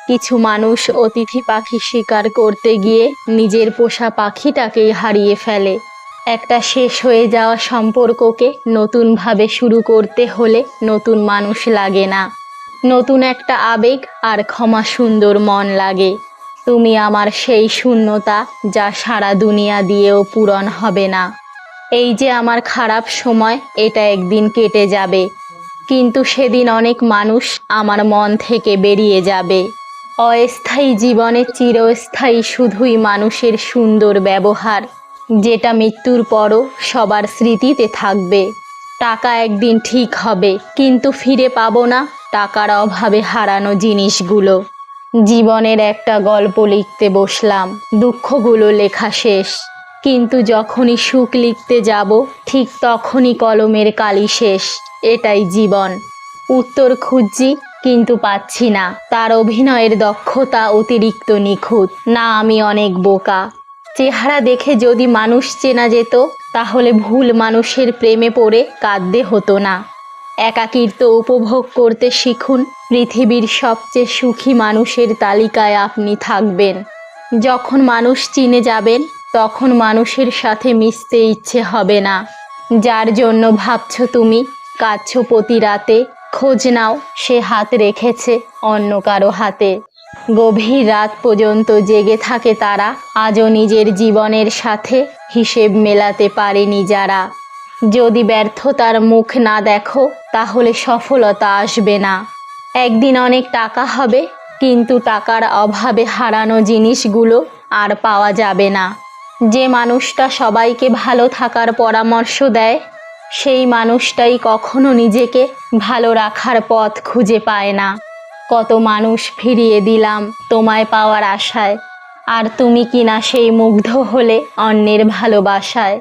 কিছু মানুষ অতিথি পাখি শিকার করতে গিয়ে নিজের পোষা পাখিটাকেই হারিয়ে ফেলে। একটা শেষ হয়ে যাওয়া সম্পর্ককে নতুনভাবে শুরু করতে হলে নতুন মানুষ লাগে না, নতুন একটা আবেগ আর ক্ষমা সুন্দর মন লাগে। তুমি আমার সেই শূন্যতা যা সারা দুনিয়া দিয়েও পূরণ হবে না। এই যে আমার খারাপ সময়, এটা একদিন কেটে যাবে, কিন্তু সেদিন অনেক মানুষ আমার মন থেকে বেরিয়ে যাবে। অস্থায়ী জীবনে চিরস্থায়ী শুধুই মানুষের সুন্দর ব্যবহার, যেটা মৃত্যুর পরও সবার স্মৃতিতে থাকবে। টাকা একদিন ঠিক হবে, কিন্তু ফিরে পাবো না টাকার অভাবে হারানো জিনিসগুলো। জীবনের একটা গল্প লিখতে বসলাম, দুঃখগুলো লেখা শেষ, কিন্তু যখনই সুখ লিখতে যাব ঠিক তখনই কলমের কালি শেষ। এটাই জীবন। উত্তর খুঁজছি কিন্তু পাচ্ছি না। তার অভিনয়ের দক্ষতা অতিরিক্ত নিখুঁত। না, আমি অনেক বোকা। চেহারা দেখে যদি মানুষ চেনা যেত, তাহলে ভুল মানুষের প্রেমে পড়ে কাঁদতে হতো না। একাকিত্ব উপভোগ করতে শিখুন, পৃথিবীর সবচেয়ে সুখী মানুষের তালিকায় আপনি থাকবেন। যখন মানুষ চিনে যাবেন, তখন মানুষের সাথে মিশতে ইচ্ছে হবে না। যার জন্য ভাবছো তুমি, কাঁদছো প্রতি রাতে, খোঁজ নাও সে হাত রেখেছে অন্য কারো হাতে। গভীর রাত পর্যন্ত জেগে থাকে তারা, আজও নিজের জীবনের সাথে হিসেব মেলাতে পারেনি যারা। যদি ব্যর্থতার মুখ না দেখো, তাহলে সফলতা আসবে না। একদিন অনেক টাকা হবে, কিন্তু টাকার অভাবে হারানো জিনিসগুলো আর পাওয়া যাবে না। যে মানুষটা সবাইকে ভালো থাকার পরামর্শ দেয়, সেই মানুষটাই কখনো নিজেকে ভালো রাখার পথ খুঁজে পায় না। কত মানুষ ফিরিয়ে দিলাম তোমায় পাওয়ার আশায়, আর তুমি কিনা সেই মুগ্ধ হলে অন্যের ভালোবাসায়।